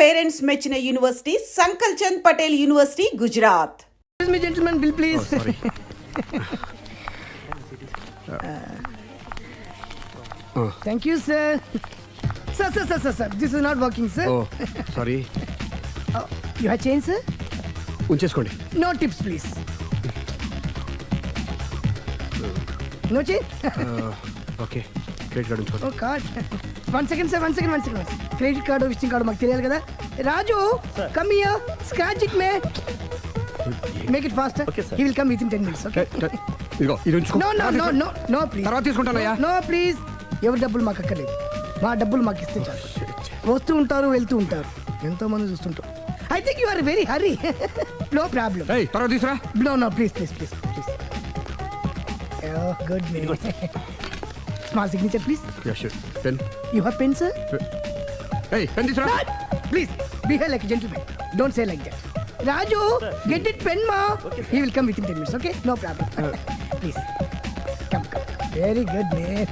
Parents మెచ్చిన university Sankalchand Patel university Gujarat. Excuse me, gentlemen, bill please. Oh, sorry. Thank you, sir. Sir. This is not working, sir. Oh, sorry. You have change, sir? ఉంచేసుకోండి. No tips, please. No change? Okay credit card ఉంచుకోండి. Oh, card. One second, sir. Credit card, visiting card, మాకు తెలియాలి కదా. Raju, come here. Scratch it, man. Make it faster. Okay, sir. He will come within 10 minutes, okay? ఇదిగో ఇది ఉంచుకో. No, please. తర్వాత తీసుకుంటానయ్యా. No, please. ఎవరి డబ్బులు మాకు అక్కర్లేదు. మా డబ్బులు మాకు ఇస్తే చాలు. వస్తూ ఉంటారు, వెళ్తూ ఉంటారు. ఎంతో మంది చూస్తుంటారు. I think you are very hurry. No problem. ఏయ్ తర్వాత తీసురా. No, please. Oh, good man. Small signature, please. Yeah sure. Pen. You have pen, sir? ఏయ్ పెన్ తీసురా. Please, behave like a gentleman. Don't say like that. Raju, get it pen, ma. Okay, He will come within 10 minutes, okay? No problem. Please. Come. Very good, man.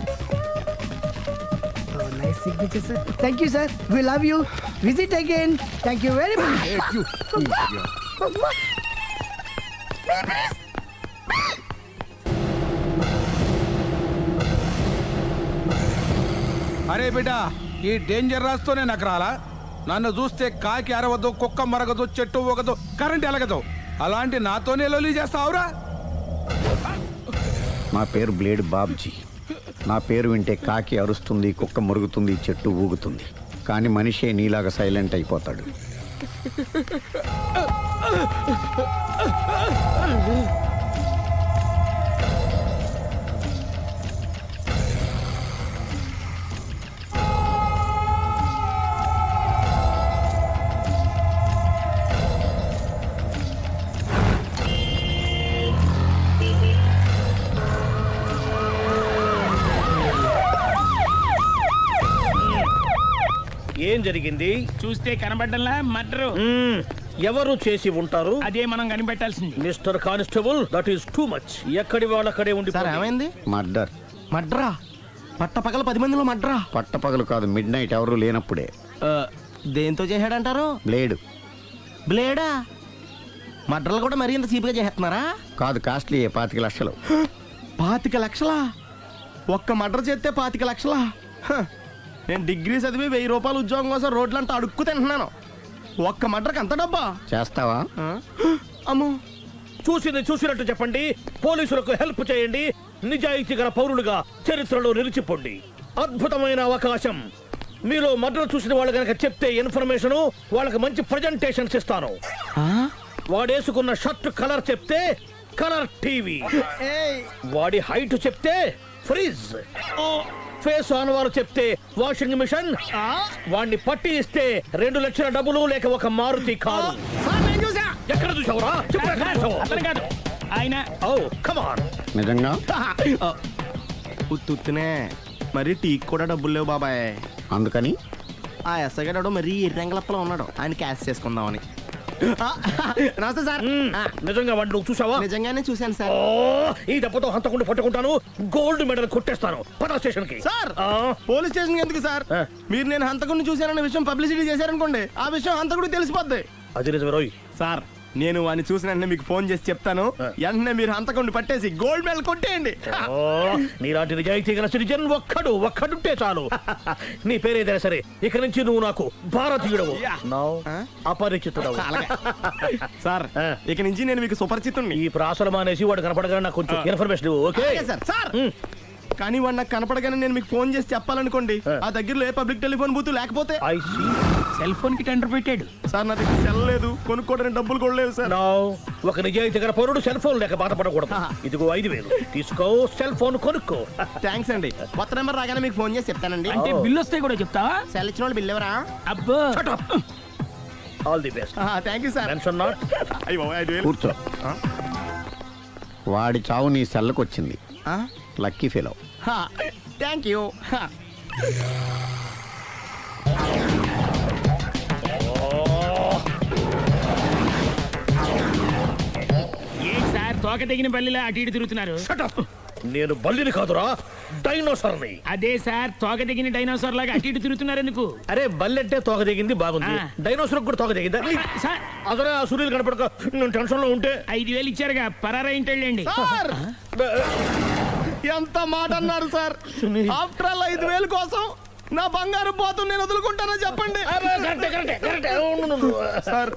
Oh, nice signature, sir. Thank you, sir. We love you. Visit again. Thank you very much. Thank you. అరే బిడ్డ ఈ danger రాస్తూనే నాకు రాలా. నన్ను చూస్తే కాకి అరవదు, కుక్క మరగదు, చెట్టు ఊగదు, కరెంట్ ఎలగదు. అలాంటి నాతోనే లొల్లి చేస్తావురా? నా పేరు బ్లేడ్ బాబ్జీ. నా పేరు వింటే కాకి అరుస్తుంది, కుక్క మురుగుతుంది, చెట్టు ఊగుతుంది. కానీ మనిషే నీలాగా సైలెంట్ అయిపోతాడు. ఏం జరిగింది? చూస్తే కనబడ్డంలా మర్డరు. ఎవరు చేసి ఉంటారు? అదే మనం కనిపెట్టాల్సింది. Mister constable, that is too much. ఎక్కడి వాళ్ళక్కడే ఉండి సార్ ఏమైంది? మర్డర్. మడ్రా? పట్టపగల 10 మందిలో మడ్రా? పట్టపగలు కాదు, మిడ్ నైట్ ఎవరు లేనప్పుడే. దేంతో చేశాడంటారు? బ్లేడ్. బ్లేడా? మడ్రలు కూడా మరీ ఇంత చీప్గా చేస్తున్నారా? కాదు, కాస్ట్లీ 25 లక్షలు. 25 లక్షలా? ఒక్క మడ్ర చేస్తే 25 లక్షలా? నేను డిగ్రీ చదివి 1000 రూపాయలు ఉద్యోగం కోసం రోడ్లంతా అడుక్కు తింటున్నాను. ఒక్క మడ్రకు అంత డబ్బా? చేస్తావా? అమ్మో. చూసినట్టు చెప్పండి. పోలీసులకు హెల్ప్ చేయండి. నిజాయితీ గల పౌరులుగా చరిత్రలో నిలిచిపోండి. అద్భుతమైన అవకాశం. మీలో మర్డర్ చూసిన వాళ్ళు కనుక చెప్తే ఇన్ఫర్మేషన్, వాళ్ళకి మంచి ప్రజెంటేషన్స్ ఇస్తాను. వాడేసుకున్న షర్ట్ కలర్ చెప్తే కలర్ టీవీ, వాడి హైట్ చెప్తే ఫ్రిజ్, ఫేస్ ఆన్ వారు చెప్తే వాషింగ్ మిషన్, వాడిని పట్టి ఇస్తే 2 లక్షల డబ్బులు లేక ఒక మారుతి కారు. ఎక్కడ చూసావురా? అతను కాదు ఆయన. Oh come on. నిజంగా? ఉత్తునే మరి టీకి కూడా డబ్బులు లేవు బాబాయ్. అందుకని ఆ ఎస్ఐగాడు మరీ ఎర్రంగలప్పలో ఉన్నాడు. ఆయన క్యాష్ చేసుకుందామని. నమస్తే సార్. నిజంగా వాడిని నువ్వు చూసావా? నిజంగానే చూశాను సార్. ఈ దెబ్బతో హంతకుండా పట్టుకుంటాను, గోల్డ్ మెడల్ కొట్టేస్తాను. పద స్టేషన్ కి. సార్ పోలీస్ స్టేషన్ ఎందుకు సార్? మీరు నేను హంతకుడిని చూశానన్న విషయం పబ్లిసిటీ చేశారనుకోండి, ఆ విషయం హంతకుడికి తెలిసిపోద్ది. అది నిజమే రోయ్. సార్ నేను వాడిని చూసిన వెంటనే మీకు ఫోన్ చేసి చెప్తాను. వెంటనే మీరు హంతకుడిని పట్టేసి గోల్డ్ మెడల్ కొట్టేయండి. నీలాంటి నిజాయితీ గల సిటిజన్ ఒక్కడుంటే చాలు. నీ పేరేదైనా సరే, ఇక నుంచి నువ్వు నాకు భారతీయుడవు, అపరిచితుడవు. సార్ ఇక నుంచి నేను మీకు సుపరిచితుణ్ణి. ఈ ప్రాసలు మానేసి వాడు కనపడగానే నాకు కొంచెం ఇన్ఫర్మేషన్ ఇవ్వు. Okay sir. సార్ కానీ వాడు నాకు కనపడగానే నేను మీకు ఫోన్ చేసి చెప్పాలనుకోండి, ఆ దగ్గరలో ఏ పబ్లిక్ టెలిఫోన్ బూత్ లేకపోతే. సెల్ ఫోన్ కి టెండర్ పెట్టాడు సార్. నా దగ్గర సెల్ లేదు, కొనుక్కోవడానికి డబ్బులు కూడా లేవు సార్. ఒక నిజాయితీ గల పౌరుడు సెల్ ఫోన్ లేక బాధపడకూడదు. ఇదిగో 5000 తీసుకో, సెల్ ఫోన్ కొనుక్కో. థ్యాంక్స్ అండి. కొత్త నెంబర్ రాగానే మీకు ఫోన్ చేసి చెప్తానండి. అంటే బిల్లు వస్తే కూడా చెప్తావా? సెల్ ఇచ్చిన వాళ్ళు బిల్ ఎవరా? అబ్బో. All the best. Thank you sir. Mention not. కూర్చో. వాడి చావు నీ సెల్లకు వచ్చింది. Lucky fellow. Thank you. A sir తోక తెగిన పల్లిలా అటు ఇటు తిరుగుతున్నారు? నేను బల్లిని కాదురా, డైనోసార్ని. అదే సార్ తోక దిగిన డైనోసార్ లాగా అటు ఇటు తిరుగుతున్నారు ఎందుకు అరే బల్లి అంటే తోక దిగింది బాగుంది, ఆ. డైనోసార్ కూడా తోక దిగిందా? సార్ అదరే ఆ సూర్యులు కనపడక నేను టెన్షన్ లో ఉంటే 5,000 ఇచ్చారుగా పరారా ఇంటండి. సార్ ఎంత మాట అన్నారు సార్? ఆఫ్టర్ ఆల్ 5,000 కోసం నా బంగారు పోతు నేను వదులుకుంటానో చెప్పండి. సార్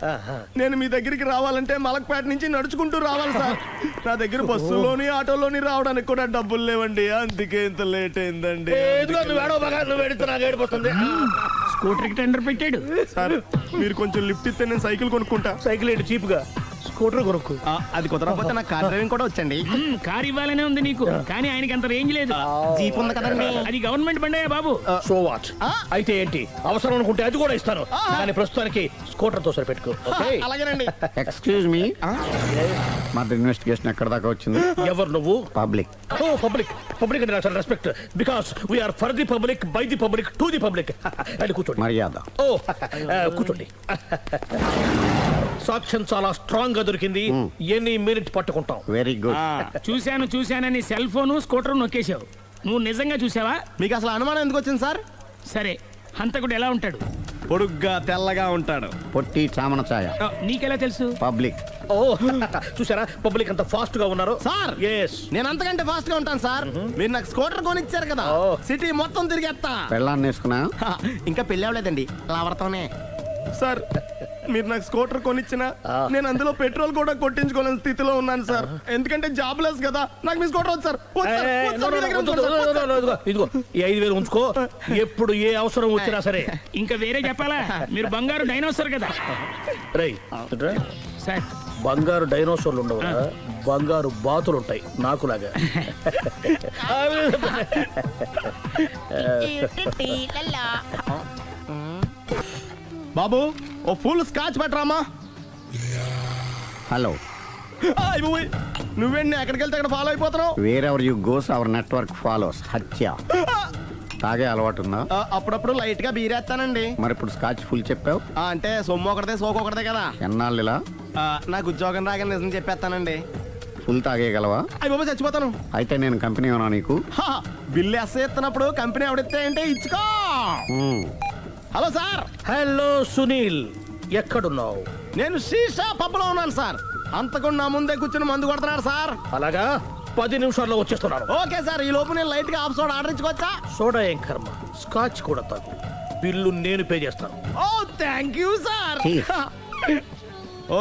నేను మీ దగ్గరికి రావాలంటే మలక్పేట నుంచి నడుచుకుంటూ రావాలి సార్. నా దగ్గర బస్సులోని ఆటోలోని రావడానికి కూడా డబ్బులు లేవండి, అందుకే ఇంత లేట్ అయిందండి. స్కూటర్ కి టెండర్ పెట్టాడు. సార్ మీరు కొంచెం లిఫ్ట్ ఇస్తే నేను సైకిల్ కొనుక్కుంటా. సైకిల్ ఏంటి చీప్ గా, స్కూటర్ కొనుక్కు. అది కుదరకపోతే నాకు కార్ డ్రైవింగ్ కూడా వచ్చండి. కారు ఇవ్వాలనే ఉంది నీకు, కానీ ఆయనకి అంత రేంజ్ లేదు. జీప్ ఉంది కదండి. అది గవర్నమెంట్ బండయా బాబు. So what? అయితే ఏంటి, అవసరం అనుకుంటే అది కూడా ఇస్తాను, కానీ ప్రస్తుతానికి స్కూటర్ తో సరిపెట్టుకో. ఓకే? అలాగేనండి. ఎక్స్క్యూజ్ మీ, మర్డర్ ఇన్వెస్టిగేషన్ ఎక్కడ దాకా వచ్చింది? ఎవరు నువ్వు? పబ్లిక్. ఓ పబ్లిక్. పబ్లిక్ అంటే నాకు చాలా respect, because we are for the public, by the public, to the public. అది కూర్చోండి. మర్యాద. ఓ కూర్చోండి. సాక్ష్యం చాలా స్ట్రాంగ్ గా దొరికింది, ఎన్ని మినిట్ పట్టుకుంటాం. Very good. చూశానని సెల్ ఫోన్ స్కూటర్ నొక్కేశావు. నువ్వు నిజంగా చూసావా? మీకు అసలు అనుమానం ఎందుకు వచ్చింది సార్? సరే, హంతకుడు ఎలా ఉంటాడు? పొడుగ్గా తెల్లగా ఉంటాడు. పొట్టి చామన ఛాయ. నీకెలా తెలుసు? పబ్లిక్. ఓ చూసారా పబ్లిక్ అంత ఫాస్ట్ గా ఉన్నారు. సార్ ఎస్, నేను అంతకంటే ఫాస్ట్ గా ఉంటాను సార్. మీరు నాకు స్కూటర్ కొనిచ్చారు కదా, సిటీ మొత్తం తిరిగేస్తా. పెళ్ళాన్ని వేసుకున్నా? ఇంకా పెళ్లి అవ్వలేదండి, లావర్తోనే. సార్ మీరు నాకు స్కూటర్ కొనిచ్చిన నేను అందులో పెట్రోల్ కూడా కొట్టించుకోలేని స్థితిలో ఉన్నాను సార్. ఎందుకంటే జాబ్ లెస్ కదా, నాకు మీ స్కూటర్ వద్దు సార్. వద్దు సార్, వద్దు సార్, మీ దగ్గర ఉంచుకోండి సార్, వద్దు సార్. ఇదిగో ఈ 5,000 ఉంచుకో, ఎప్పుడు ఏ అవసరం వచ్చినా సరే. ఇంకా వేరే చెప్పాలా? మీరు బంగారు డైనోసార్ కదా. రేయ్ సార్ బంగారు డైనోసార్లు ఉండవు, బంగారు బాతులు ఉంటాయి నాకులాగా. బాబు ఓ ఫుల్ స్కాచ్ పెట్టరామా. హలో. నువ్వేంటి ఎక్కడికి వెళ్తే అక్కడ ఫాలో అయిపోతున్నావు? Wherever you goes our network follows. హత్య. తాగే అలవాటు ఉందా? అప్పుడప్పుడు లైట్ గా బీరేస్తానండి. మరి ఇప్పుడు స్కాచ్ ఫుల్ చెప్పావు అంటే సొమ్ము ఒకటిదే సోకు ఒకటిదే కదా. ఎన్నాళ్ళు ఇలా? నాకు ఉద్యోగం రాగానే నిజం చెప్పేస్తానండి. ఫుల్ తాగేయగలవా? అయ్యి బాబు చచ్చిపోతాను. అయితే నేను కంపెనీ ఉన్నా నీకు? బిల్లు ఎస్ ఎత్తినప్పుడు కంపెనీ ఎవడిస్తే అంటే ఇచ్చుకో. Hello sir. హలో సునీల్, ఎక్కడున్నావు? నేను శీషా పబ్లో ఉన్నాను సార్. అంతకుండా నా ముందే కూర్చుని మందు కొడుతున్నాడు సార్. అలాగా, 10 నిమిషాల్లో వచ్చేస్తున్నాను. ఓకే సార్, ఈ లోపు నేను లైట్ గా ఆఫ్ సోడా ఆర్డర్ ఇచ్చుకోవచ్చా? సోడా ఏం కర్మ, స్కాచ్ కూడా తాగు, బిల్లు నేను పే చేస్తాను. ఓ థ్యాంక్ యూ సార్.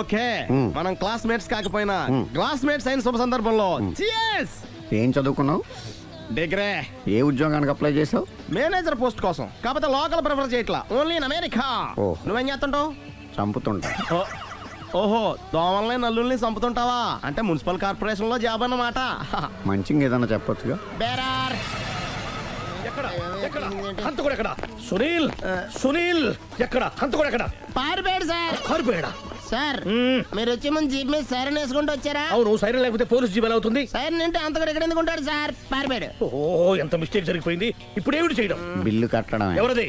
ఓకే, మనం క్లాస్మేట్స్ కాకపోయినా క్లాస్మేట్స్ అయిన శుభ సందర్భంలో cheers. ఏం చదువుకున్నావు? డిగ్రీ. ఏ ఉద్యోగానికి అప్లై చేసావు? మేనేజర్ పోస్ట్ కోసం, కాకపోతే లోకల్ ప్రిఫర్ చేయట్లా, ఓన్లీ ఇన్ అమెరికా. ఓ. నువ్వేం చేస్తుంటావు? చంపుతుంటా. ఓహో, దోమల్ని నల్లుల్ని చంపుతుంటావా? అంటే మున్సిపల్ కార్పొరేషన్ లో జాబ్ అన్నమాట. మంచిగా ఏదన్నా చెప్పొచ్చుగా. బేరార్. హంతకుడు ఎక్కడ? సునీల్, సునీల్ ఎక్కడ? హంతకుడు ఎక్కడ? పారిపోయాడు సార్. పారిపోయాడా? సార్ మీరు వచ్చే ముందు జీప్ మీద సైరన్ వేసుకుంటూ వచ్చారా? అవును, సైరన్ లేకపోతే పోలీస్ జీబ్ ఎలా అవుతుంది? సైరన్ అంటే అంత కూడా ఎక్కడ ఎందుకు ఉంటాడు సార్? పారిపోయాడు. ఓ ఎంత మిస్టేక్ జరిగిపోయింది. ఇప్పుడు ఏమిటి చేయడం? బిల్లు కట్టడమే. ఎవరది?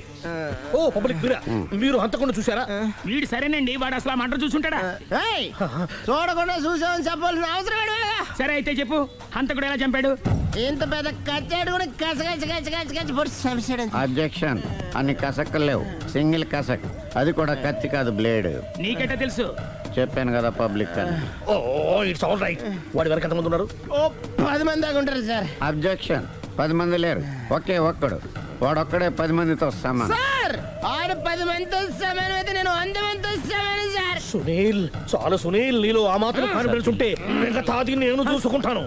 ఓ పబ్లిక్ మీరా? మీరు హంతకుండా చూసారా? వీడు సరేనండి, వాడు అసలు ఆ మంట చూసుంటాడా? ఏయ్, చూడకుండా చూసామని చెప్పాల్సిన అవసరం ఏంటి? సరే అయితే చెప్పు, హంతకుడు ఎలా చంపాడు? ఇంత పెద్ద కచ్చాడు కూడా కచ్చ పొడి చంపేశాడు. అబ్జెక్షన్. అన్ని కసక్కలు లేవు, సింగిల్ కసక్, అది కూడా కత్తి కాదు, బ్లేడ్. నీకెట్టా తెలుసు? చెప్పాను కదా పబ్లిక్ అని. Oh it's all right. వాడి వరకు ఎంతమంది ఉన్నారు? ఓ 10 మంది దాకా ఉంటారు సార్. అబ్జెక్షన్. 10 మంది లేరు, ఒకే ఒక్కడు. వాడొక్కడే 10 మందితో సమానం. సార్ ఆడు 10 మందితో సమానం అయితే నేను 100 మందితో సమానం సార్. సునీల్, చాలా సునీల్, నీలో ఆ మాత్రం కాన్ఫిడెన్స్ ఉంటే మిగతాది నేను చూసుకుంటాను.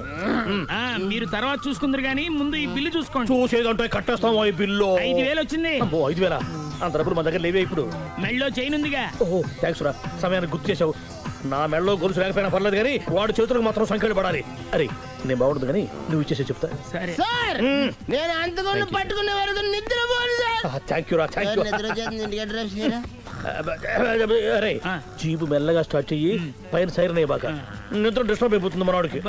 మీరు తర్వాత చూసుకుందరు గానీ ముందు ఈ బిల్లు చూసుకోండి. చూసేదంటే కట్టేస్తాం ఈ బిల్లు. 5,000 వచ్చింది. అబ్బో 5,000? అంత డబ్బులు మన దగ్గర లేవే ఇప్పుడు. మెళ్ళో చైన్ ఉందిగా. ఓహో థ్యాంక్స్ రా, సమయానికి గుర్తు చేసావు. నా మెడలో గొలుసు లేకపోయినా పర్లేదు కానీ వాడి చేతులకు మాత్రం సంఖ్యలు పడాలి. అరే నేను బాగుండదు కానీ నువ్వు ఇచ్చేసే చెప్తా. సరే సార్ నేను అంతకుండా పట్టుకునే వరకు నిద్రపోను సార్. థ్యాంక్ యూ రా, థ్యాంక్ యూ. నిద్ర వచ్చేస్తుంది, ఇంటికి అడ్రస్ చేయరా? అరే జీబు మెల్లగా స్టార్ట్ చెయ్యి, పైన సైరన్ అయ్యి బాగా నిద్ర డిస్టర్బ్ అయిపోతుంది మనవాడికి.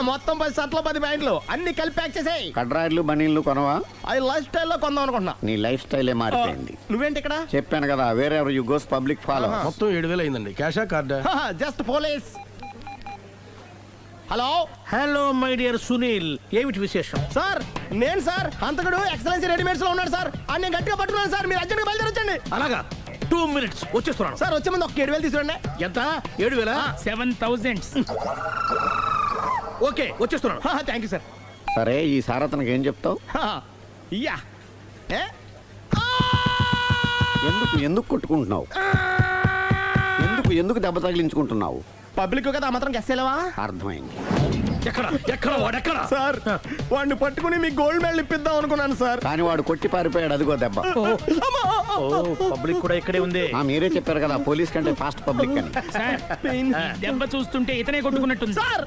మొత్తం 10 షర్ట్లు 10 ప్యాంట్లు అన్ని కలిపి ప్యాక్ చేసేయ్. కడ్రాయిలు బనీళ్లు కొనవా? అవి లైఫ్ స్టైల్లో కొందాం అనుకుంటున్నా. నీ లైఫ్ స్టైలే మారిపోయింది. నువ్వేంటి ఇక్కడ? చెప్పాను కదా, వేరే ఎవరు యు గోస్ పబ్లిక్ ఫాలో. మొత్తం 7,000 అయిందండి. క్యాషా కార్డా? Just police. Hello hello my dear Sunil, ఏమిటి విశేషం? సార్ నేను సార్ హంతకుడు ఎక్సలెన్సీ రెడీమేడ్స్ లో ఉన్నాడు సార్. అని నేను గట్టిగా పట్టుకున్నాను సార్. మీరు అర్జెంట్గా బయలుదేరొచ్చండి. అలాగా, 2 minutes వచ్చేస్తున్నాను. సార్ వచ్చే ముందు ఒక 7,000 తీసుకురండి. ఎంత? 7,000? 7,000. ఓకే, వచ్చేస్తున్నాను. Thank you sir. సరే ఈ సారతనకి ఏం చెప్తావు? యా ఏ ఎందుకు కొట్టుకుంటున్నావు? ఎందుకు దెబ్బ తగిలించుకుంటున్నావు? పబ్లిక్ కదా మాత్రం గెస్సేలవా? అర్థమైంది. ఎక్కడ వాడెక్కడ? సార్ వాడిని పట్టుకుని మీ గోల్డ్ మెడల్ ఇప్పిద్దాం అనుకున్నాను సార్. కానీ వాడు కొట్టి పారిపోయాడు, అదిగో దెబ్బ. పబ్లిక్ కూడా ఇక్కడే ఉంది. మీరే చెప్పారు కదా పోలీస్ కంటే ఫాస్ట్ పబ్లిక్ అని. సార్ దెబ్బ చూస్తుంటే ఇతనే కొట్టుకున్నట్టుంది. సార్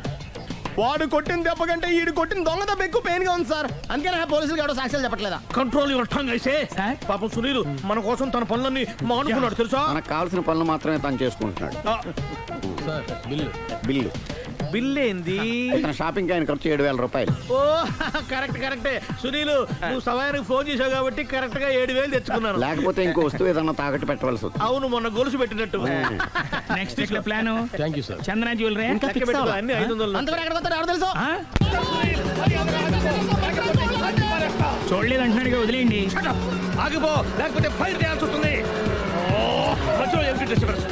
వాడు కొట్టిన దెబ్బ కంటే ఈడు కొట్టిన దొంగ దెబ్బ ఎక్కువ పెయిన్ గా ఉంది సార్. అందుకని పోలీసులు ఎవడో సాక్ష్యాలు చెప్పట్లేదా? కంట్రోల్ యువర్ టంగ్ అయితే. సార్? పాపం సునీల్ మన కోసం తన పనులన్నీ మానుకున్నాడు తెలుసా? మనకు కావాల్సిన పనులు మాత్రమే తను చేసుకుంటున్నాడు. బిల్లు బిల్ ఏంది? ఇతను షాపింగ్ ఆయన ఖర్చు 7,000 రూపాయలు. ఓ కరెక్టే సునీల్, నువ్వు సమయానికి ఫోన్ చేసావు కాబట్టి కరెక్ట్ గా 7,000 తెచ్చుకున్నాను. లేకపోతే ఇంకో వస్తువు ఏదన్నా తాకట్టు పెట్టవలసి వస్తుంది. అవును, మొన్న గొలుసు పెట్టినట్టు. నెక్స్ట్ వీక్ లో plan. Thank you sir. Chandana jewellery. లెక్క పెట్టుకో, అన్ని 500. అంతవరకు ఎక్కడ పోతారు ఎవరు తెలుసు? చూడలేదు అంటున్నాడుగా, వదిలేయండి. ఆగిపో, లేకపోతే ఫైర్ చేయాల్సి వస్తుంది. మధ్యలో ఏమిటి డిస్టర్బెన్స్?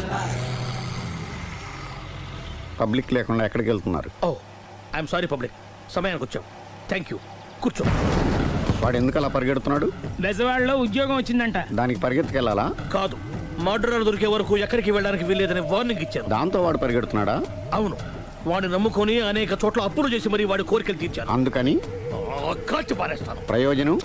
పబ్లిక్ లేకుండా ఎక్కడికి వెళ్తున్నారు? ఓ ఐఎమ్ సారీ పబ్లిక్, సమయానికి వచ్చావు. థ్యాంక్ యూ, కూర్చో. వాడు ఎందుకు అలా పరిగెడుతున్నాడు? బెజవాడలో ఉద్యోగం వచ్చిందంట. దానికి పరిగెత్తుకెళ్ళాలా? కాదు, మర్డరర్ దొరికే వరకు ఎక్కడికి వెళ్ళడానికి వీల్లేదని వార్నింగ్ ఇచ్చాను. దాంతో వాడు పరిగెడుతున్నాడా? అవును, వాడిని నమ్ముకొని అనేక చోట్ల అప్పులు చేసి మరి వాడి కోరికలు తీర్చాను. అందుకని కాల్చి పారేస్తాను. ప్రయోజనం?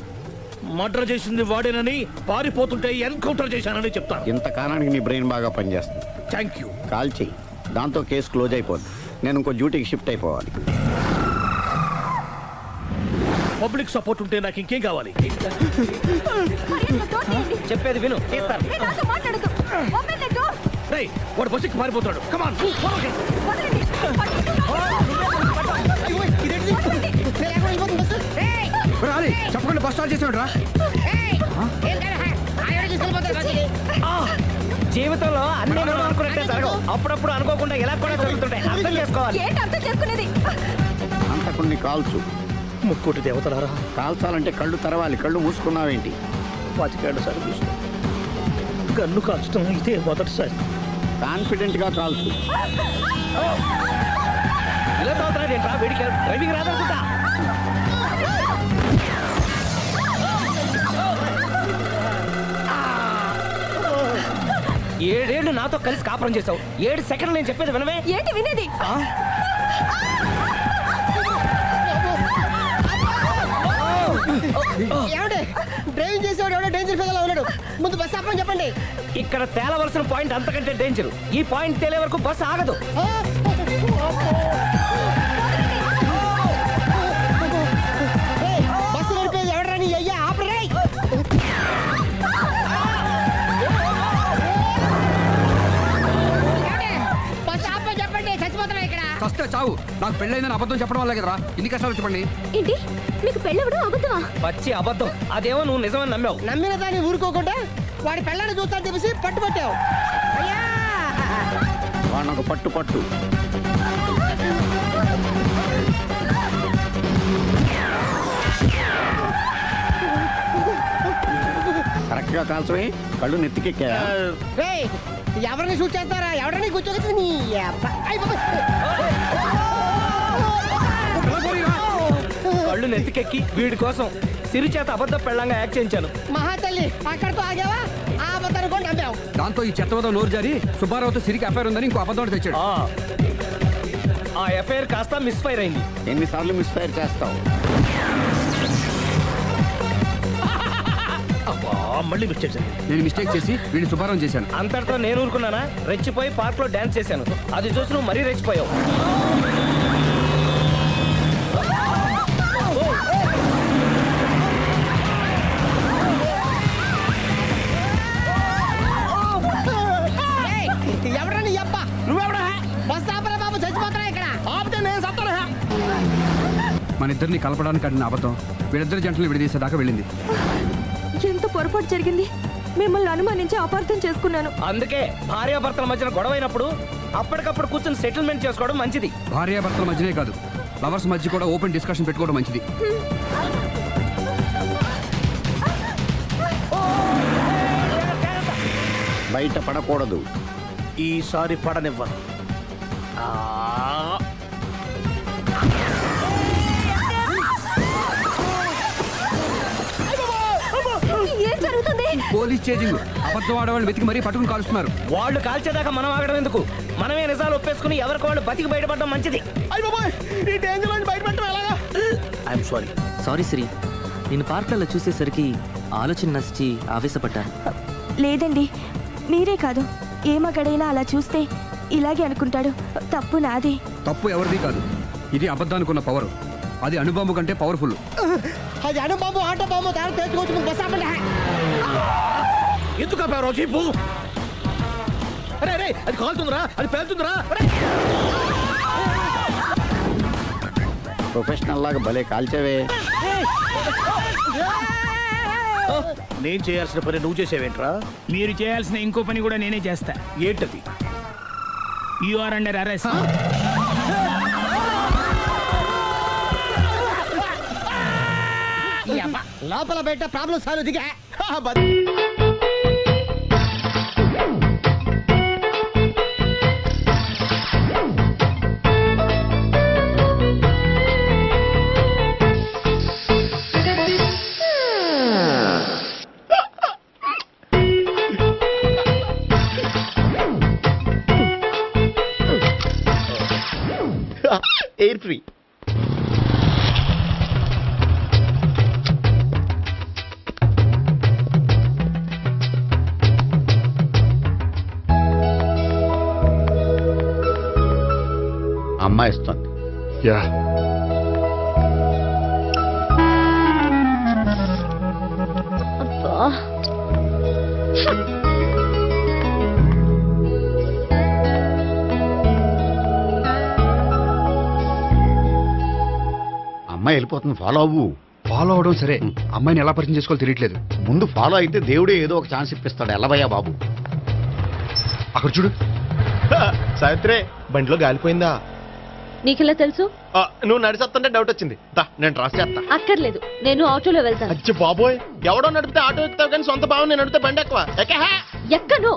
మర్డర్ చేసింది వాడేనని, పారిపోతుంటే ఎన్కౌంటర్ చేశానని చెప్తాను. ఇంతకాలానికి నీ బ్రెయిన్ బాగా పనిచేస్తుంది. Thank you. కాల్ చెయ్యి, దాంతో కేసు క్లోజ్ అయిపోద్ది. నేను ఇంకో డ్యూటీకి షిఫ్ట్ అయిపోవాలి. పబ్లిక్ సపోర్ట్ ఉంటే నాకు ఇంకేం కావాలి? చెప్పేది విను. రేయ్, వాడు బస్సుకి పారిపోతాడు. కమాన్. చెప్పకుండా బస్ స్టార్ట్ చేసాడు రా. జీవితంలో అన్ని మనం అనుకున్నట్టే జరగవు. అప్పుడప్పుడు అనుకోకుండా ఎలా కూడా జరుగుతుంటాయి. అర్థం చేసుకోవాలి. అంతకుని కాల్చు. ముక్కోటి దేవతలారా, కాల్చాలంటే కళ్ళు తెరవాలి. కళ్ళు మూసుకున్నావేంటి? 25 సార్లు చూసిన గన్ను కాల్చడం ఇదే మొదటిసారి. కాన్ఫిడెంట్ గా కాల్చు. ఇలా తాగుతున్నాడు ఏంట్రా? వీడికి డ్రైవింగ్ రాదనుకుంటా. ఏడేళ్ళు నాతో కలిసి కాపురం చేసావు. 7 సెకండ్లు నేను చెప్పేది వినవే. ఏంటి వినేది? డ్రైవింగ్ చేసేవాడు ఎవడో డేంజర్ ఫీల్ ఉన్నాడు. ముందు బస్సు ఆపమని చెప్పండి. ఇక్కడ తేలవలసిన పాయింట్ అంతకంటే డేంజర్. ఈ పాయింట్ తేలే వరకు బస్సు ఆగదు. బస్సు నడిపేది ఎవడని అయ్యా ఆపరే. బస్సు ఆపమని చెప్పండి. చచ్చిపోతున్నా ఇక్కడ. ఫస్ట్ చావు. నాకు పెళ్ళైందని అబద్ధం చెప్పడం వల్ల కదరా ఇన్ని కష్టాలు చెప్పండి. ఏంటి మీకు పెళ్ళవడం అబద్ధమా? పచ్చి అబద్ధం. అదేమో నువ్వు నిజమని నమ్మావు. నమ్మిన దాన్ని ఊరుకోకుండా వాడి పెళ్ళాన్ని చూస్తాను చెప్పేసి పట్టుబట్టావు. వాడిని ఒక పట్టు పట్టు. కరెక్ట్ గా కాల్చవే. కళ్ళు నెత్తికెక్కా? ఎవరిని షూట్ చేస్తారా? ఎవరిని కూర్చోవచ్చు నీ కళ్ళు నెత్తికెక్కి వీడి కోసం సిరి చేత అబద్ధ పెళ్ళంగా యాక్ట్ చేయించాను. మహాతల్లి అక్కడితో ఆగావా? ఆ అబద్ధాన్ని కూడా నమ్మావు. దాంతో ఈ చెత్తవద నోరు జారి సుబ్బారావుతో సిరికి అఫైర్ ఉందని ఇంకో అబద్ధం తెచ్చాడు. ఆ ఎఫ్ఐఆర్ కాస్త మిస్ఫైర్ అయింది. ఎన్నిసార్లు మిస్ఫైర్ చేస్తావు? మళ్ళీ మిస్టేక్ జరిగింది. నేను మిస్టేక్ చేసి వీడిని సుబ్బారావు చేశాను. అంతటితో నేను ఊరుకున్నానా? రెచ్చిపోయి పార్క్ లో డాన్స్ చేశాను. అది చూసి నువ్వు మరీ రెచ్చిపోయావు. ఎవరా నీ అబ్బా? నువ్వెవడా? బస్ ఆపరా బాబు, చచ్చిపోతున్నా ఇక్కడ. ఆపితే నేను సత్తాను. మన ఇద్దరిని కలపడానికి అడిగిన అబద్ధం వీళ్ళిద్దరి జంటలు విడదీసేదాకా వెళ్ళింది. ఎంత పొరపాటు జరిగింది. మిమ్మల్ని అనుమానించి అపార్థం చేసుకున్నాను. అందుకే భార్యాభర్తల మధ్యన గొడవైనప్పుడు అప్పటికప్పుడు కూర్చొని సెటిల్మెంట్ చేసుకోవడం మంచిది. భార్యాభర్తల మధ్యనే కాదు, లవర్స్ మధ్య కూడా ఓపెన్ డిస్కషన్ పెట్టుకోవడం మంచిది. బయట పడకూడదు. ఈసారి పడనివ్వను. ఏం జరుగుతుంది? Police chasing. అబద్ధం ఆడవాళ్ళు వెతికి మరీ పట్టుకుని కాలుస్తున్నారు. వాళ్ళు కాల్చేదాకా మనం ఆగడం ఎందుకు? మనమే నిజాలు ఒప్పేసుకుని ఎవరికి వాళ్ళు బతికి బయటపడడం మంచిది. అయ్య బాబాయ్, ఈ డేంజర్ నుంచి బయటపెట్టడం ఎలాగా? I'm sorry. సారీ శ్రీ, నేను పార్కులలో చూసేసరికి ఆలోచన నచ్చి ఆవేశపడ్డాను. లేదండి, మీరే కాదు, ఏ మగాడైనా అలా చూస్తే ఇలాగే అనుకుంటాడు. తప్పు నాదే. తప్పు ఎవరిది కాదు. ఇది అబద్ధానికున్న పవర్. అది అణుబాంబు కంటే పవర్ఫుల్. అది అను బాబు ఆటో బాబు దారి తెచ్చుకోవచ్చు. ముందు బస్ ఆపండి. ఎందుకు ఆపారో చెప్పు. అరే అరే, అది కాలుతుందిరా, అది పేలుతుందిరా. ప్రొఫెషనల్ లాగా భలే కాల్చవే. నేను చేయాల్సిన పని నువ్వు చేసేవేంట్రా? మీరు చేయాల్సిన ఇంకో పని కూడా నేనే చేస్తా. ఏంటది? You are under arrest. లోపల బయట ప్రాబ్లం సాల్వ్ దిగా. Air free. అమ్మాయి ఇస్తుంది. యా, అమ్మాయి వెళ్ళిపోతుంది. ఫాలో అవ్వు. ఫాలో అవడం సరే, అమ్మాయిని ఎలా పరిచయం చేసుకోవాలో తెలియట్లేదు. ముందు ఫాలో అయితే దేవుడే ఏదో ఒక ఛాన్స్ ఇప్పిస్తాడు. ఎల్లవయ్యా బాబు. అక్కడ చూడు. సావిత్రి, బండిలో గాలిపోయిందా? నీకెలా తెలుసు? నువ్వు నడిచేస్తుంటే డౌట్ వచ్చింది. నేను రాసి చేస్తా. అక్కర్లేదు, నేను ఆటోలో వెళ్తాను. అచ్చి బాబోయ్, ఎవడో నడిపితే ఆటో ఎక్కుతావు కానీ సొంత భావం నేను నడిపితే బండి ఎక్కువ. ఎక్కను.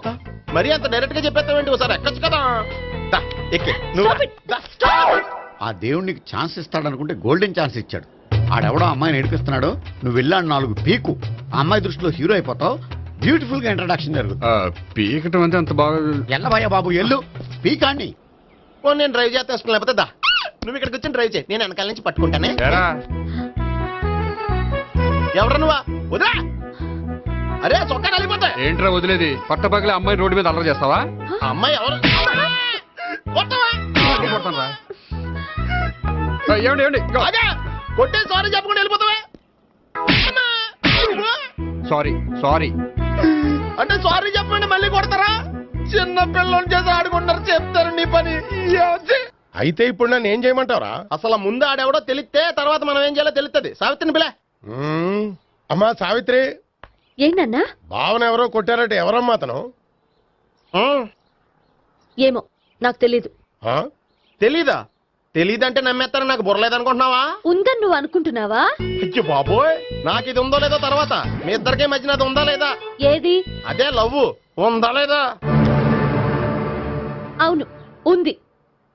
మరి అంత డైరెక్ట్ గా చెప్పేస్తావేంటి? ఒకసారి ఎక్కొచ్చు కదా. ఎక్కే నువ్వు. ఆ దేవుడికి ఛాన్స్ ఇస్తాడనుకుంటే గోల్డెన్ ఛాన్స్ ఇచ్చాడు. ఆడెవడో అమ్మాయిని ఏడిపిస్తున్నాడు. నువ్వు వెళ్ళాడు 4 పీకు. ఆ అమ్మాయి దృష్టిలో హీరో అయిపోతావు. బ్యూటిఫుల్ గా ఇంట్రడక్షన్ జరుగుతుంది. పీకటం అంటే అంత బాగా. ఎల్లవయ్యా బాబు, ఎల్లు పీకాన్ని. నేను డ్రైవ్ చేస్తాను. లేకపోతే దా, నువ్వు ఇక్కడికి వచ్చి డ్రైవ్ చేయి, నేను వెనకాల నుంచి పట్టుకుంటానే. ఎవరు నువ్వా? వదిలా. అరే చొక్కా కలిపోతా. ఏంట్రా వదిలేది? పట్టపగలే అమ్మాయి రోడ్డు మీద అల్లరి చేస్తావా? అమ్మాయి ఎవరు? ఏమండి ఏమండి, కొట్టే సారీ చెప్పకుండా వెళ్ళిపోతావా? సారీ సారీ అంటే సారీ చెప్పండి మళ్ళీ కొడతారా? చిన్న పిల్లలు చేసి ఆడుకుంటారు. చెప్తారు నీ పని. అయితే ఇప్పుడు నన్ను ఏం చేయమంటారా? అసలు ముందు ఆడెవడో తెలిస్తే తర్వాత మనం ఏం చేయాలో తెలుస్తుంది. సావిత్రిని పిల్ల. అమ్మా సావిత్రి. ఏంటన్నా? భావన ఎవరో కొట్టారట. ఎవరమ్మా అతను? ఏమో నాకు తెలీదు. తెలీదా? తెలీదంటే నమ్మేస్తారని నాకు బుర్రలేదనుకుంటున్నావా? ఉందని నువ్వు అనుకుంటున్నావా? అయ్యో బాబోయ్, నాకు ఇది ఉందో లేదో తర్వాత. మీ ఇద్దరికే మధ్యన అది ఉందా లేదా? ఏది? అదే లవ్ ఉందా లేదా? అవును, ఉంది.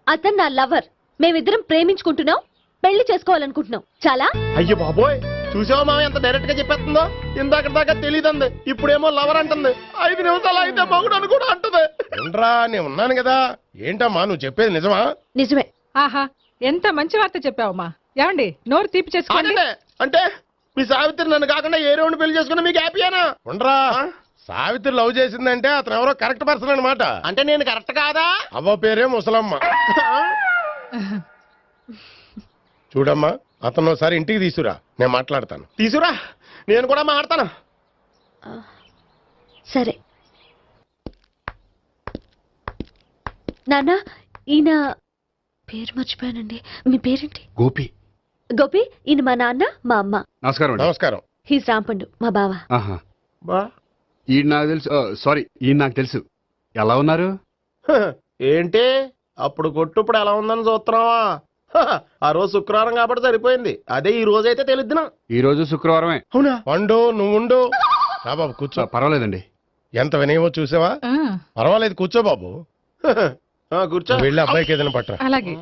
అతను నా లవర్. మేమిద్దరం ప్రేమించుకుంటున్నాం, పెళ్లి చేసుకోవాలనుకుంటున్నాం. చాలా. అయ్యో బాబోయ్, చూసావా మామ ఎంత డైరెక్ట్ గా చెప్పేస్తుందో? ఇందాక దాకా తెలియదండి, ఇప్పుడేమో లవర్ అంటుంది. 5 నిమిషాలు అయితే మగుడు అని కూడా అంటుంది. ఏంట్రా, నేను ఉన్నాను కదా. ఏంటమ్మా నువ్వు చెప్పేది నిజమా? నిజమే. ఆహా, ఎంత మంచి వార్త చెప్పావమ్మా. ఏమండి, నోరు తీపి చేసుకోండి. అంటే మీ సావిత్రి నన్ను కాకుండా ఏ రౌండ్ పెళ్లి చేసుకున్నా మీకు హ్యాపీయేనా? ఉండరా, సావిత్రి లవ్ చేసిందంటే అతను ఎవరో కరెక్ట్ పర్సన్ అనమాట. అంటే నేను కరెక్ట్ కాదా? అవ్వ పేరే ముసలమ్మ. చూడమ్మా, అతను ఒకసారి ఇంటికి తీసుకురా, నేను మాట్లాడతాను. తీసుకురా, నేను కూడా మాట్లాడతాను. సరే నాన్న, ఈయన పేరు మర్చిపోయానండి. మీ పేరేంటి? గోపి. గోపి, ఈయన మా నాన్న, మా అమ్మ. నమస్కారం. నమస్కారం. హీస్ రాంపండు, మా బావ. ఆహా. బా ఈ నాకు తెలుసు సారీ ఈ నాకు తెలుసు. ఎలా ఉన్నారు? ఏంటి అప్పుడు కొట్టు ఇప్పుడు ఎలా ఉందని చూస్తున్నావా? ఆ రోజు శుక్రవారం కాబట్టి సరిపోయింది. అదే ఈ రోజు అయితే తెలిద్దునా. ఈ రోజు శుక్రవారమే. అవునా? వండు నువ్వు ఉండు. రా బాబు కూర్చో. పర్వాలేదండి. ఎంత వినయమో చూసావా? ఆ, పర్వాలేదు కూర్చో బాబు. కూర్చో. వెళ్ళి అబ్బాయికి ఏదైనా పట్టరా. అలాగే.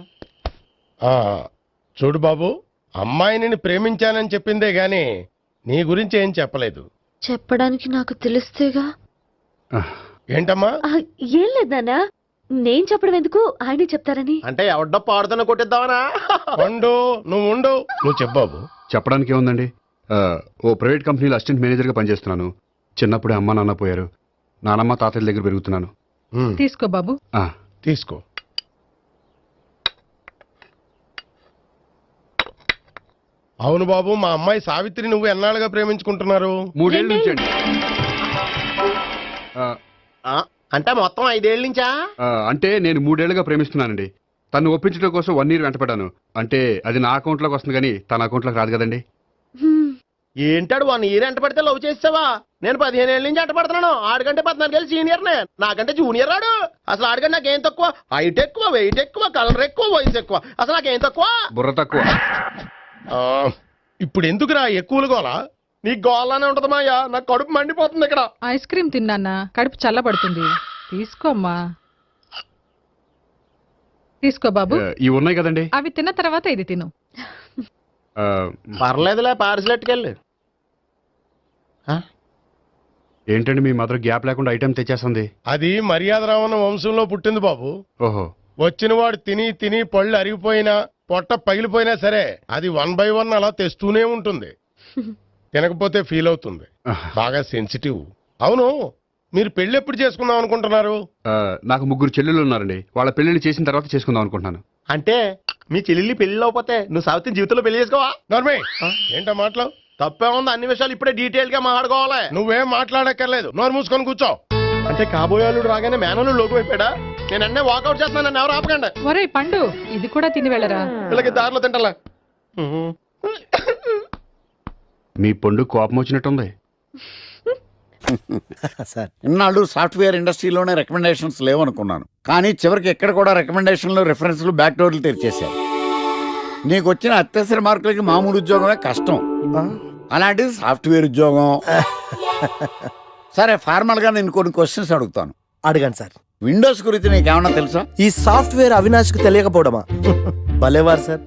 చూడు బాబు, అమ్మాయిని ప్రేమించానని చెప్పిందే గాని నీ గురించి ఏం చెప్పలేదు. చెప్పడానికి నాకు తెలిస్తేగా. ఏంటమ్మా? ఏం లేదన్నా, నేను చెప్పడం ఎందుకు, ఆయనే చెప్తారని. అంటే ఎవడ్డో పాడుతున్న కొట్టిద్దామనా? ఉండు నువ్వు ఉండు. నువ్వు చెప్పు బాబు. చెప్పడానికి ఏముందండి, ఓ ప్రైవేట్ కంపెనీలో అసిస్టెంట్ మేనేజర్గా పనిచేస్తున్నాను. చిన్నప్పుడే అమ్మ నాన్న పోయారు. నానమ్మ తాతయ్య దగ్గర పెరుగుతున్నాను. తీసుకో బాబు. తీసుకో. అవును బాబు, మా అమ్మాయి సావిత్రి నువ్వు ఎన్నాళ్ళుగా ప్రేమించుకుంటున్నారు? 3 ఏళ్ళ నుంచి అండి. అంటే మొత్తం 5 ఏళ్ళ నుంచా? అంటే నేను 3 ఏళ్ళుగా ప్రేమిస్తున్నానండి. తను ఒప్పించడం కోసం 1 year వెంటపడ్డాను. అంటే అది నా అకౌంట్లోకి వస్తుంది కానీ తన అకౌంట్లోకి రాదు కదండి. ఏంటాడు 1 year ఎంట పడితే లవ్ చేసావా? నేను 15 ఏళ్ళ నుంచి ఎంట పడుతున్నాను. ఆడికంటే 14 ఏళ్ళు సీనియర్నే, నాకంటే జూనియర్ ఆడు. అసలు ఆడికంటే నాకేం తక్కువ? హైట్ ఎక్కువ, వెయిట్ ఎక్కువ, కలర్ ఎక్కువ, వయసు ఎక్కువ. అసలు నాకేం తక్కువ? బుర్ర తక్కువ. ఇప్పుడు ఎందుకురా ఎక్కువలు గోలా? నీ గోలానే ఉంటది మాయా. నాకు కడుపు మండిపోతుంది ఇక్కడ. ఐస్ క్రీమ్ తిన్నానా, కడుపు చల్లబడుతుంది. తీసుకోమ్మా. తీసుకో బాబు. ఇవి ఉన్నాయి కదండి. అవి తిన్న తర్వాత ఇది తిను. పర్లేదులే, పార్సిల్ ఎట్టుకెళ్ళి. ఏంటండి మీ మదర్ గ్యాప్ లేకుండా ఐటెం తెచ్చేస్తుంది? అది మర్యాద రావణ వంశంలో పుట్టింది బాబు. ఓహో. వచ్చిన వాడు తిని తిని పళ్ళు అరిగిపోయినా పొట్ట పగిలిపోయినా సరే అది 1 by 1 అలా తెస్తూనే ఉంటుంది. తినకపోతే ఫీల్ అవుతుంది. బాగా సెన్సిటివ్. అవును, మీరు పెళ్లి ఎప్పుడు చేసుకుందాం అనుకుంటున్నారు? నాకు 3 చెల్లెళ్ళు ఉన్నారండి. వాళ్ళ పెళ్లిళ్ళు చేసిన తర్వాత చేసుకుందాం అనుకుంటున్నాను. అంటే మీ చెల్లెల్ని పెళ్లి లేకపోతే నువ్వు సావిత్రి జీవితంలో పెళ్లి చేసుకోవా? నార్మే ఏంటో మాటలు తప్పే ఉంది. అన్ని విషయాలు ఇప్పుడే డీటెయిల్ గా మాట్లాడుకోవాలి. నువ్వేం మాట్లాడక్కర్లేదు, నోరు మూసుకొని కూర్చో. అంటే కాబోయేవాళ్ళు రాగానే మేనలు లోటు అయిపోయాడా? నేను అన్నీ వాకౌట్ చేస్తున్నాను, నన్ను ఎవరు ఆపకండి. ఒరే పండు, ఇది కూడా తిని వెళ్ళరా. వీళ్ళకి దారిలో తింటలే. మీ పండు కోపం వచ్చినట్టుంది. సార్, ఇన్నాళ్ళు సాఫ్ట్వేర్ ఇండస్ట్రీలోనే రికమెండేషన్స్ లేవనుకున్నాను. కానీ చివరికి ఎక్కడ కూడా రికమెండేషన్లు, రిఫరెన్స్లు, బ్యాక్ డోర్లు తెరిచేశారు. నీకు వచ్చిన అత్యవసర మార్కులకి మామూలు ఉద్యోగమే కష్టం, అలాంటిది సాఫ్ట్వేర్ ఉద్యోగం. సరే, ఫార్మల్ గా నేను కొన్ని క్వశ్చన్స్ అడుగుతాను. అడగండి సార్. విండోస్ గురించి నీకేమన్నా తెలుసా? ఈ సాఫ్ట్వేర్ అవినాష్కి తెలియకపోవడమా? భలేవారు సార్.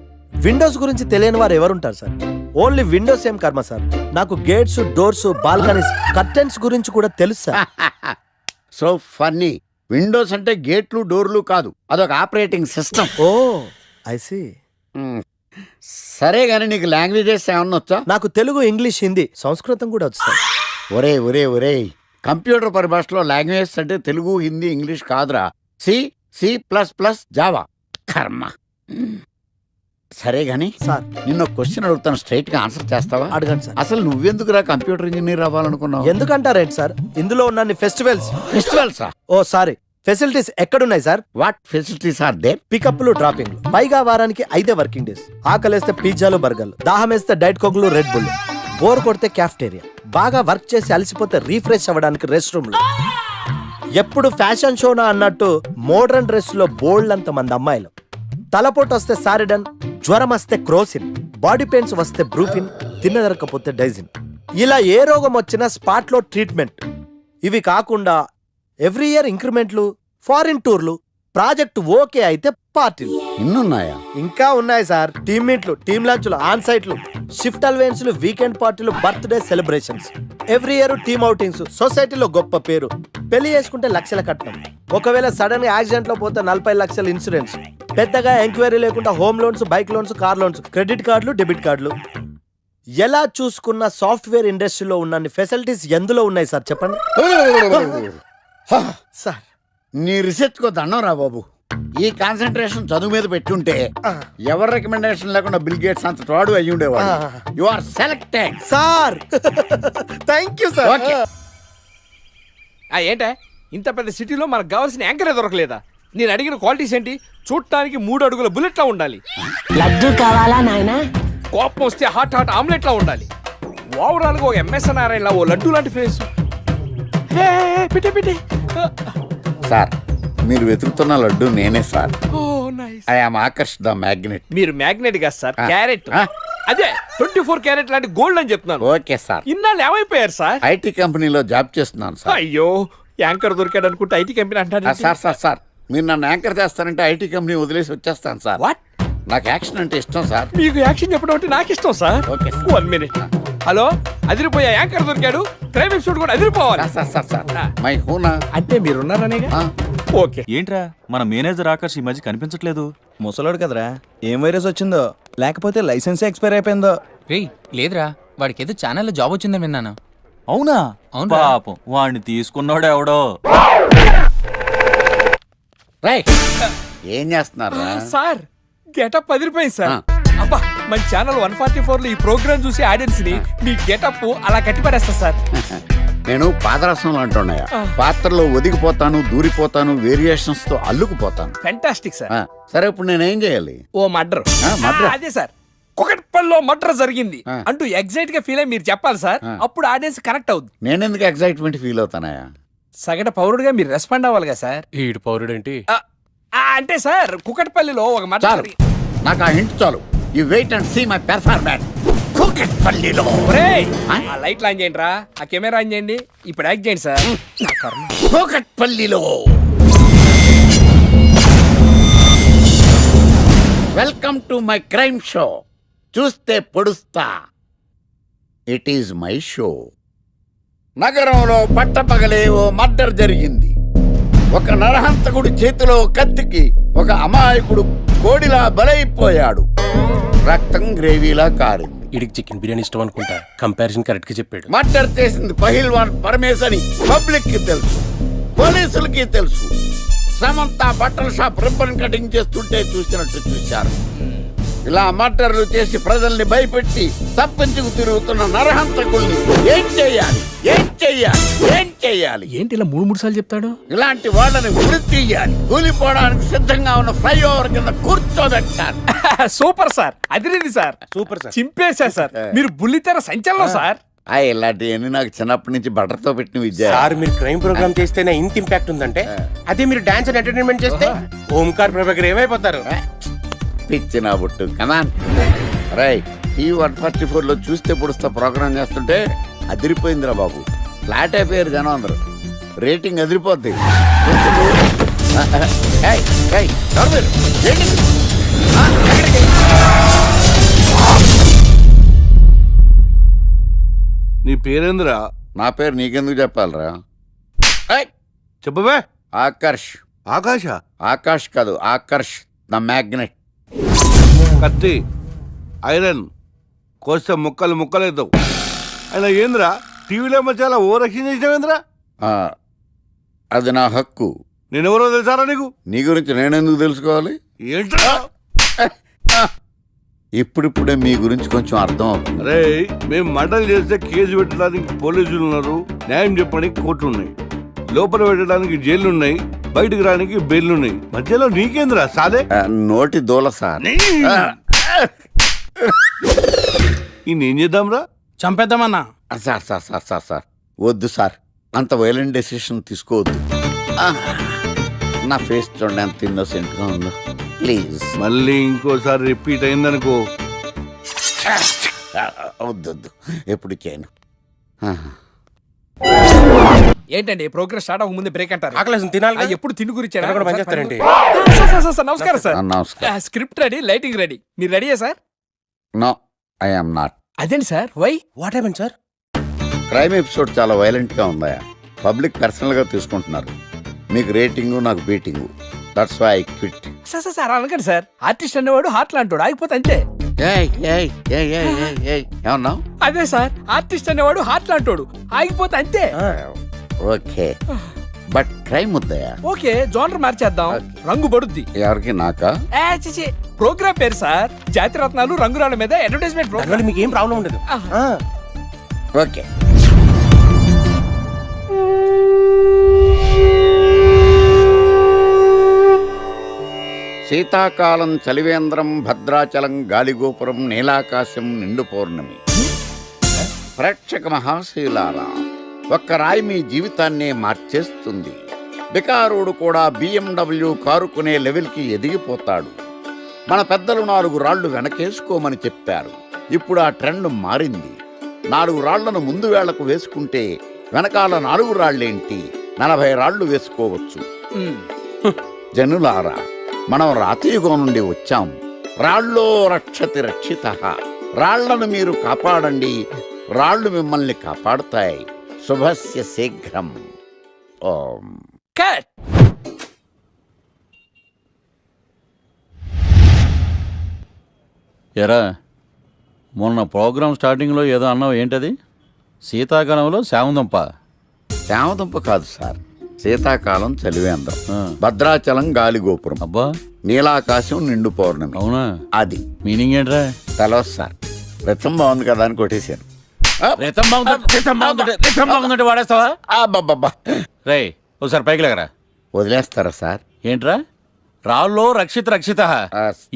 విండోస్ గురించి తెలియని వారు ఎవరుంటారు సార్? ఓన్లీ విండోస్ ఏం కర్మ సార్, నాకు గేట్స్, డోర్స్, బాల్కనీస్, కర్టెన్స్ గురించి కూడా తెలుసు సార్. So funny. విండోస్ అంటే గేట్లు, డోర్లు కాదు, అదొక operating system. Oh I see. సరే గానీ నీకు లాంగ్వేజెస్ ఏమన్నా వచ్చా? నాకు తెలుగు, ఇంగ్లీష్, హిందీ, సంస్కృతం కూడా వచ్చు సార్. ఒరే ఒరే ఒరే, కంప్యూటర్ పరిభాషలో లాంగ్వేజెస్ అంటే తెలుగు, హిందీ, ఇంగ్లీష్ కాదురా. C++, Java. కర్మ. సరే గాని సార్, నిన్న క్వశ్చన్ అడుగుతాను, స్ట్రైట్ గా ఆన్సర్ చేస్తావా? అడగండి సార్. అసలు నువ్వెందుకురా కంప్యూటర్ ఇంజనీర్ అవ్వాలనుకున్నావు? ఎందుకంటారేంటి సార్, ఇందులో ఉన్న ఫెస్టివల్సా? ఓ సారీ, ఫెసిలిటీస్ ఎక్కడున్నాయి sir? What facilities are they? పికప్లు, డ్రాపింగ్లు, పైగా వారానికి 5 వర్కింగ్ డేస్. ఆకలేస్తే పిజ్జాలు, బర్గర్లు, దాహం వేస్తే డైట్ కోక్లు, రెడ్ బుల్, బోర్ కొడితే క్యాఫ్టేరియా, బాగా వర్క్ చేసి అలసిపోతే రీఫ్రెష్ అవ్వడానికి రెస్ట్ రూమ్లు. ఎప్పుడు ఫ్యాషన్ షోనా అన్నట్టు మోడర్న్ డ్రెస్ లో బోల్డ్ అంత మంది అమ్మాయిలు. తలపోటు వస్తే సారిడన్, జ్వరం వస్తే క్రోసిన్, బాడీ పెయిన్స్ వస్తే బ్రూఫిన్, తిన్నదరకపోతే డైజిన్. ఇలా ఏ రోగం వచ్చినా స్పాట్ లో ట్రీట్మెంట్. ఇవి కాకుండా ఎవ్రీ ఇయర్ ఇంక్రిమెంట్లు, ఫారిన్ టూర్లు, ప్రాజెక్ట్ ఓకే అయితే పార్టీలు. ఇన్నున్నాయా? ఇంకా ఉన్నాయి సార్. టీమ్ మీట్లు, టీమ్ లంచ్లు, ఆన్ సైట్లు, షిఫ్ట్ అలవెన్స్లు, వీకెండ్ పార్టీలు, birthday celebrations, every year team outings, సొసైటీలో గొప్ప పేరు. పెళ్లి చేసుకుంటే లక్షల కట్నం, ఒకవేళ సడన్ గా యాక్సిడెంట్ లో పోతే 40 లక్షల ఇన్సూరెన్స్, పెద్దగా ఎంక్వైరీ లేకుండా home loans, bike loans, car loans, credit కార్డులు, డెబిట్ కార్డులు. ఎలా చూసుకున్న సాఫ్ట్వేర్ ఇండస్ట్రీలో ఉన్న ఫెసిలిటీస్ ఎందులో ఉన్నాయి సార్ చెప్పండి. సార్, నీ రీసెర్చ్ కో దండం రా బాబు. ఈ కాన్సన్ట్రేషన్ చదువు మీద పెట్టుంటే ఎవరి రికమెండేషన్ లేకుండా బిల్ గేట్స్ అంత తోడు అయ్యి ఉండేవాడు. You are selected sir. Thank you sir. ఏంటే ఇంత పెద్ద సిటీలో మనకు కావాల్సిన యాంకరే దొరకలేదా? నేను అడిగిన క్వాలిటీస్ ఏంటి? చూడటానికి 3 అడుగుల బుల్లెట్ లా ఉండాలి. లడ్డు కావాలా నాయనా? కోపం వస్తే హాట్ ఆమ్లెట్ లా ఉండాలి. ఓవరాల్ గా ఒక ఎంఎస్ నారాయణ ఓ లడ్డు లాంటి ఫేస్. పెట్టే పెట్టే. సార్ మీరు వెతుకుతున్న లడ్డు నేనే sir. Oh nice. I am Aakarsh the magnet. మీరు మ్యాగ్నెట్ కాదు సార్, ఆ. క్యారెట్. ఆ. అదే 24 క్యారెట్ లాంటి గోల్డ్ అని చెప్తున్నాను. Okay sir. ఇన్నాళ్ళు ఏమైపోయారు సార్? ఐటీ కంపెనీలో జాబ్ చేస్తున్నాను సార్. అయ్యో, యాంకర్ దొరికాడు అనుకుంటే ఐటీ కంపెనీ అంటారు. సార్ సార్ సార్ మీరు నన్ను యాంకర్ చేస్తారంటే ఐటీ కంపెనీ వదిలేసి వచ్చేస్తాను సార్. వాట్? నాకు యాక్షన్ అంటే ఇష్టం సార్. మీకు యాక్షన్ చెప్పడం అంటే నాకు ఇష్టం sir. Okay sir. 1 minute. Hello, అదిరిపోయా యాంకర్ దొరికాడు. క్రైమ్ ఎపిసోడ్ కూడా అదిరిపోవాలి. సార్ సార్ సార్ మై హూనా. అంటే మీరున్నారనేగా. ఓకే. ఏంట్రా మన మేనేజర్ ఆకర్ష్ ఈ మధ్య కనిపించట్లేదు? ముసలోడు కదరా, ఏం వైరస్ వచ్చిందో లేకపోతే లైసెన్స్ ఎక్స్పైర్ అయిపోయిందో. రేయ్ లేదురా, వాడికి ఏదో ఛానల్లో జాబ్ వచ్చిందని విన్నాను. అవునా? అవునురా. పాపం వాడిని తీసుకున్నాడు ఎవడో. రైట్ ఏం చేస్తున్నారు సార్ గెటప్ అదిరిపోయింది సార్. ఆ. అబ్బా, మన ఛానల్ 144 లో ఈ ప్రోగ్రామ్ చూసి ఆడియన్స్ ని మీ గెటప్ అలా కట్టిపడేస్తా సార్. నేను పాదరసం అంటున్నాయా, పాత్రలో ఒదిగిపోతాను, దూరిపోతాను, వేరియేషన్స్ తో అల్లుకుపోతాను. Fantastic sir. సరే ఇప్పుడు నేనేం చేయాలి? ఓ మర్డర్. murder? అదే సార్, కుకట్పల్లిలో మర్డర్ జరిగింది ఆ. అంటూ ఎగ్జైట్ గా ఫీల్ అయ్యి మీరు చెప్పాలి సార్. ఆ. అప్పుడు ఆడియన్స్ కనెక్ట్ అవుద్ది. నేనెందుకు ఎక్సైట్మెంట్ ఫీల్ అవుతానయా? సగటు పౌరుడిగా మీరు రెస్పాండ్ అవ్వాలి కదా సార్. ఈడు పౌరుడేంటి? అంటే సార్ కుకట్పల్లిలో ఒక మర్డర్ చాలు, నాకు ఆ హింట్ చాలు. You wait and see my performance. కూకట్పల్లిలో ఆ లైట్లు ఆన్ చేయండి రా, ఆ కెమెరా ఆన్ చేయండి. ఇప్పుడు యాక్ట్ చేయండి సార్. నా కర్మ. కూకట్పల్లిలో welcome to my crime show. చూస్తే పొడుస్తా, ఇట్ ఈజ్ మై షో. నగరంలో పట్టపగలే ఓ మర్డర్ జరిగింది. ఒక నరహంతకుడి చేతిలో కత్తికి ఒక అమాయకుడు కోడిలా బలైపోయాడు. రక్తం గ్రేవీలా కారింది. ఇడికి చికెన్ బిర్యానీ ఇష్టం అనుకుంటా, కంపారిజన్ కరెక్ట్ గా చెప్పాడు. మర్డర్ చేసింది పహిల్వాన్ పరమేశ్ అని పబ్లిక్ కి తెలుసు, పోలీసులకి తెలుసు. సమంత బట్టల షాప్ రిబ్బన్ కటింగ్ చేస్తుంటే చూసినట్టు చూశారు. ఇలా మర్డర్లు చేసి ప్రజల్ని భయపెట్టి తప్పించుకు తిరుగుతున్న నరహంతకుల్ని ఏం చెయ్యాలి, ఏం చెయ్యాలి, ఏం చెయ్యాలి? ఏంటి ఇలా 3 సార్లు చెప్తాడు? ఇలాంటి వాళ్ళని వృత్తి తీయాలి. కూలిపోవడానికి సిద్ధంగా ఉన్న ఫ్లైఓవర్ కింద కూర్చోబెట్టాలి. సూపర్ సార్, అదిరింది సార్. Super sir. చింపేశా సార్, మీరు బుల్లితెర సంచలనం సార్. ఇలాంటివన్నీ నాకు చిన్నప్పటి నుంచి బట్టర్తో పెట్టిన విద్య. మీరు క్రైమ్ ప్రోగ్రామ్ చేస్తేనే ఇంత ఇంపాక్ట్ ఉందంటే, అదే మీరు డాన్స్ అండ్ ఎంటర్టైన్మెంట్ చేస్తే ఓంకార్ ప్రభాకర్ ఏమైపోతారు? పిచ్చి నా బుట్టు కమాన్. రైట్, ఈ 144 లో చూస్తే పొడుస్తా ప్రోగ్రామ్ చేస్తుంటే అదిరిపోయిందిరా బాబు. ఫ్లాట్ అయిపోయారు జనం అందరూ. రేటింగ్ అదిరిపోద్ది. ఏయ్, ఏయ్, ఎవరు మీరు? ఏంటి? ఎక్కడికి? నీ పేరేంద్రా? నా పేరు నీకెందుకు చెప్పాలరా? చెప్పవే. ఆకర్ష్. ఆకాశ? ఆకాష్ కాదు, ఆకర్ష్ ద మ్యాగ్నెట్. కత్తి, ఐరన్ కోస్తే ముక్కలు ముక్కలేద్దావు. అయినా ఏంద్రా టీవీలో చాలా ఓ రక్షణ చేసినావేంద్రా? అది నా హక్కు. నేనెవరో తెలుసారా నీకు? నీ గురించి నేనెందుకు తెలుసుకోవాలి? ఏంట్రా? ఇప్పుడిప్పుడే మీ గురించి కొంచెం అర్థం అవుతుంది. అరే, మేము మర్డర్ చేస్తే కేసు పెట్టడానికి పోలీసులు ఉన్నారు, న్యాయం చెప్పడానికి కోర్టు ఉన్నాయి, లోపల పెట్టడానికి జైలు ఉన్నాయి, బయటకు రానికి బెయిల్ ఉన్నాయి. మధ్యలో నీకేంద్రా సాదే? నోటి దూల సార్. ఏం చేద్దాంరా? చంపేద్దామన్నా. Sir sir sir sir sir వద్దు సార్, అంత వైలెంట్ డెసిషన్ తీసుకోవద్దు. నా ఫేస్ చూడండి ఎంత ఇన్నోసెంట్గా ఉందో. ప్లీజ్ మళ్ళీ ఇంకోసారి రిపీట్ అయిందనుకో. వద్దొద్దు, ఎప్పుడు చేయను. ఏంటండి ప్రోగ్రెస్ స్టార్ట్ అవ్వక ముందే బ్రేక్ అంటారు? ఆకలేసం తినాలి. ఎప్పుడు తిని గురించి పనిచేస్తారండి. నమస్కారం సార్. నమస్కారం. Script ready, lighting ready. మీరు రెడీయా sir? No, I am not. అదేంటి sir, why? What happen sir? Crime episode చాలా వైలెంట్గా ఉందా? పబ్లిక్ పర్సనల్గా తీసుకుంటున్నారు. మీకు రేటింగు, నాకు beating. That's why I quit. Sir అనకండి సార్, ఆర్టిస్ట్ అనేవాడు హార్ట్ లాంటాడు, ఆగిపోతే అంతే. ఏమన్నావు? అదే సార్, ఆర్టిస్ట్ అనేవాడు హార్ట్ లాంటాడు, ఆగిపోతే అంతే. ఓకే, బట్ క్రైమ్ వద్దయా? ఓకే, జోనర్ మార్చేద్దాం, రంగు పడుద్ది. ఎవరికి? నాకా? ప్రోగ్రామ్ పేరు సార్ జాతిరత్నాలు రంగురాళ్ళ మీద అడ్వర్టైజ్మెంట్ ప్రోగ్రామ్. మీకు ఏం ప్రాబ్లం ఉండదు. ఓకే. శీతాకాలం చలివేంద్రం, భద్రాచలం గాలిగోపురం, నీలాకాశం, నిండు పౌర్ణమి. ప్రేక్షక మహాశీలారా, ఒక్క రాయి మీ జీవితాన్నే మార్చేస్తుంది. బికారోడు కూడా BMW కారు కొనే లెవెల్కి ఎదిగిపోతాడు. మన పెద్దలు 4 రాళ్లు వెనకేసుకోమని చెప్పారు. ఇప్పుడు ఆ ట్రెండ్ మారింది. 4 రాళ్లను ముందు వేళ్లకు వేసుకుంటే వెనకాల 4 రాళ్లేంటి 40 రాళ్లు వేసుకోవచ్చు. జనులారా, మనం రాతియుగం నుండి వచ్చాం. రాళ్ళో రక్షతి రక్షితః. రాళ్లను మీరు కాపాడండి, రాళ్ళు మిమ్మల్ని కాపాడుతాయి. శుభస్య శీఘ్రం. ఓం. కట్. ఎరా మొన్న ప్రోగ్రామ్ స్టార్టింగ్లో ఏదో అన్నావు, ఏంటది? శీతాకాలంలో శామందంప. శామదుంప కాదు సార్, శీతాకాలం చలివేంద్రం, భద్రాచలం గాలిగోపురం, అబ్బా, నీలాకాశం నిండు పౌర్ణమి. అవునా? అది మీనింగ్ ఏంట్రా? తెలవదు సార్. రతం బాగుంది కదా అని కొట్టేశాను. రితం బాగుందంటే వాడేస్తావా? అబ్బబ్బబ్బా. రే ఒకసారి పైకి లేకరా. వదిలేస్తారా సార్? ఏంట్రా? రాళ్ళో రక్షిత.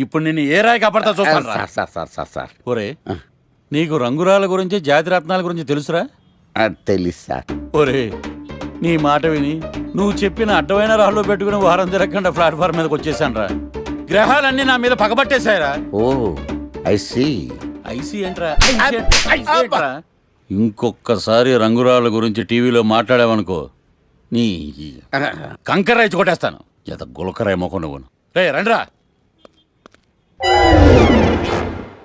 ఇప్పుడు నిన్ను ఏ రాయి కాపాడతా చూస్తాను. Sir sir sir sir sir ఒరే, నీకు రంగురాల గురించి జాతి రత్నాల గురించి తెలుసురా? తెలీదు సార్. ఒరే, నీ మాట విని నువ్వు చెప్పిన అడ్డమైన రాళ్ళు పెట్టుకుని వారం తిరగకుండా ప్లాట్ఫామ్ మీదకి వచ్చేసాను రా. గ్రహాలన్నీ నా మీద పగబట్టేశాయరా. ఓ ఐ సీ. ఐసీ ఏంట్రా? ఇంకొక్కసారి రంగురాళ్ళ గురించి టీవీలో మాట్లాడావనుకో, నీ కంకర్రాయి కొట్టేస్తాను. ఎంత గులకరాయి మొక్క నువ్వు. రే రండ్రా.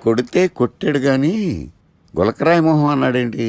కొడితే కొట్టాడు గాని గులకరాయి మొహం అన్నాడేంటి?